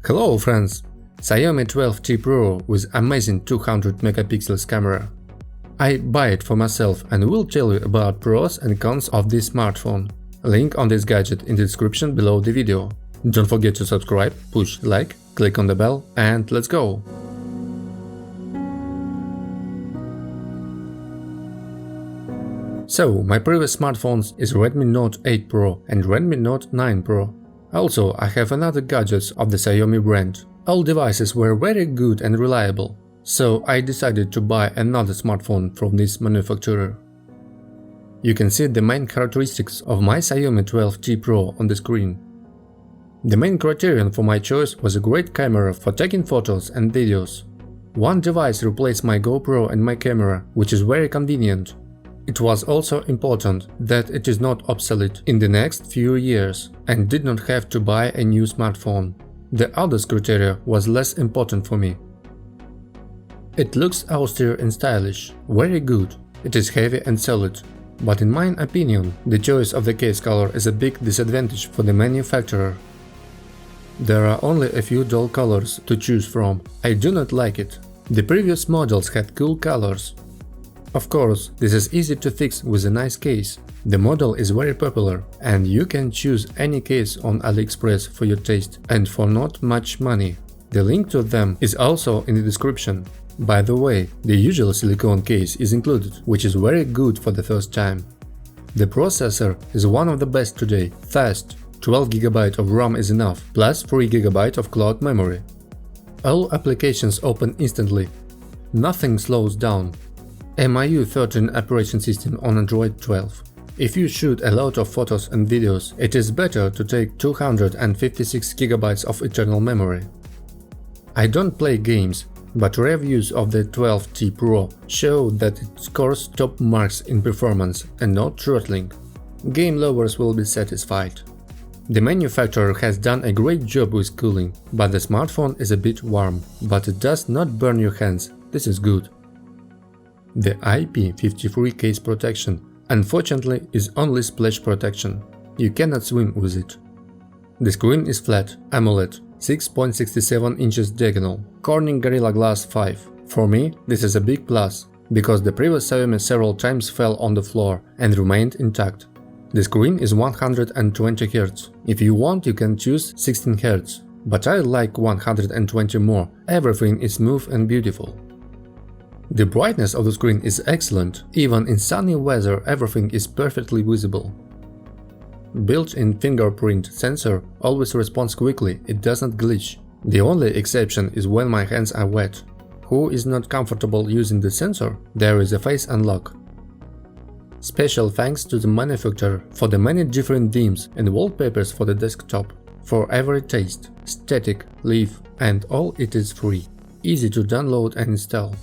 Hello friends! Xiaomi 12T Pro with amazing 200 megapixels camera. I buy it for myself and will tell you about pros and cons of this smartphone. Link on this gadget in the description below the video. Don't forget to subscribe, push like, click on the bell and let's go! So, my previous smartphones is Redmi Note 8 Pro and Redmi Note 9 Pro. Also, I have another gadgets of the Xiaomi brand. All devices were very good and reliable, so I decided to buy another smartphone from this manufacturer. You can see the main characteristics of my Xiaomi 12T Pro on the screen. The main criterion for my choice was a great camera for taking photos and videos. One device replaced my GoPro and my camera, which is very convenient. It was also important that it is not obsolete in the next few years and did not have to buy a new smartphone. The other criteria was less important for me. It looks austere and stylish, very good. It is heavy and solid. But in my opinion, the choice of the case color is a big disadvantage for the manufacturer. There are only a few dull colors to choose from. I do not like it. The previous models had cool colors. Of course, this is easy to fix with a nice case. The model is very popular and you can choose any case on AliExpress for your taste and for not much money. The link to them is also in the description. By the way, the usual silicone case is included, which is very good for the first time. The processor is one of the best today, fast, 12GB of RAM is enough, plus 3GB of cloud memory. All applications open instantly, nothing slows down. MIU 13 operation system on Android 12. If you shoot a lot of photos and videos, it is better to take 256GB of internal memory. I don't play games, but reviews of the 12T Pro show that it scores top marks in performance and not throttling. Game lovers will be satisfied. The manufacturer has done a great job with cooling, but the smartphone is a bit warm, but it does not burn your hands, this is good. The IP53 case protection, unfortunately, is only splash protection. You cannot swim with it. The screen is flat, AMOLED, 6.67 inches diagonal, Corning Gorilla Glass 5. For me, this is a big plus, because the previous Xiaomi several times fell on the floor and remained intact. The screen is 120 Hz. If you want, you can choose 16 Hz, but I like 120 more. Everything is smooth and beautiful. The brightness of the screen is excellent, even in sunny weather everything is perfectly visible. Built-in fingerprint sensor always responds quickly, it doesn't glitch. The only exception is when my hands are wet. Who is not comfortable using the sensor? There is a face unlock. Special thanks to the manufacturer for the many different themes and wallpapers for the desktop. For every taste, static, leaf and all it is free. Easy to download and install.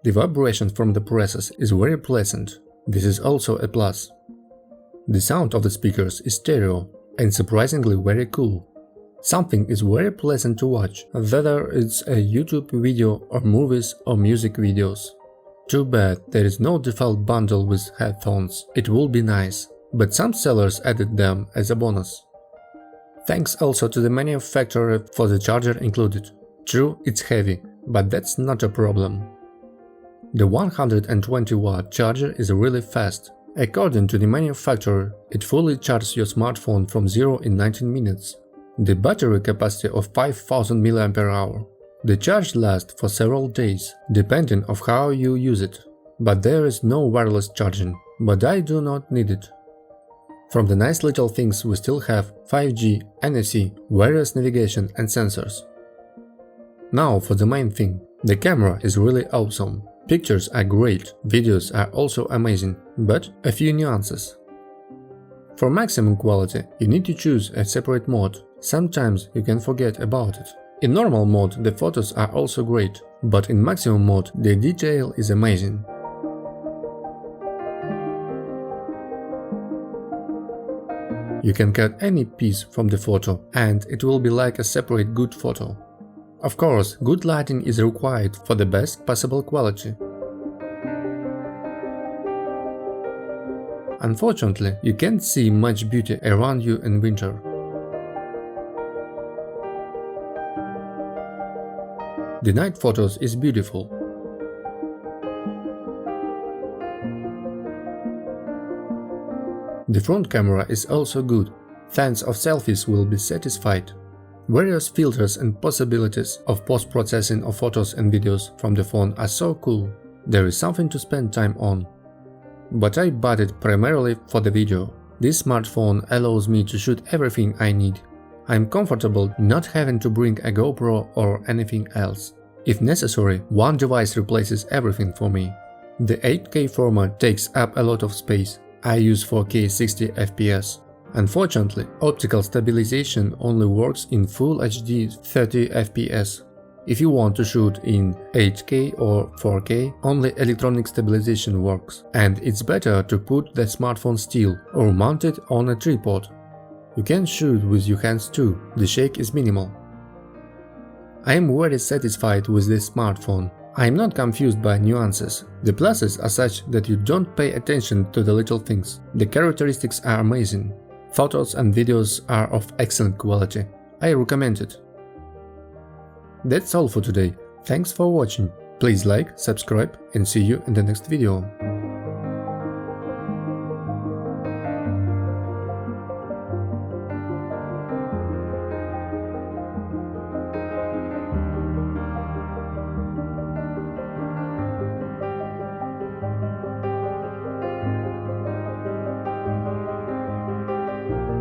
The vibration from the presses is very pleasant. This is also a plus. The sound of the speakers is stereo and surprisingly very cool. Something is very pleasant to watch, whether it's a YouTube video or movies or music videos. Too bad there is no default bundle with headphones, it would be nice, but some sellers added them as a bonus. Thanks also to the manufacturer for the charger included. True, it's heavy, but that's not a problem. The 120-watt charger is really fast. According to the manufacturer, it fully charges your smartphone from zero in 19 minutes. The battery capacity of 5000 mAh. The charge lasts for several days, depending on how you use it. But there is no wireless charging, but I do not need it. From the nice little things we still have 5G, NFC, wireless navigation and sensors. Now for the main thing. The camera is really awesome. Pictures are great, videos are also amazing, but a few nuances. For maximum quality, you need to choose a separate mode. Sometimes you can forget about it. In normal mode the photos are also great, but in maximum mode the detail is amazing. You can cut any piece from the photo and it will be like a separate good photo. Of course, good lighting is required for the best possible quality. Unfortunately, you can't see much beauty around you in winter. The night photos is beautiful. The front camera is also good. Fans of selfies will be satisfied. Various filters and possibilities of post-processing of photos and videos from the phone are so cool. There is something to spend time on. But I bought it primarily for the video. This smartphone allows me to shoot everything I need. I'm comfortable not having to bring a GoPro or anything else. If necessary, one device replaces everything for me. The 8K format takes up a lot of space. I use 4K 60 FPS. Unfortunately, optical stabilization only works in Full HD 30 FPS. If you want to shoot in 8K or 4K, only electronic stabilization works, and it's better to put the smartphone still or mount it on a tripod. You can shoot with your hands too, the shake is minimal. I am very satisfied with this smartphone. I am not confused by nuances. The pluses are such that you don't pay attention to the little things. The characteristics are amazing. Photos and videos are of excellent quality. I recommend it. That's all for today. Thanks for watching. Please like, subscribe and see you in the next video.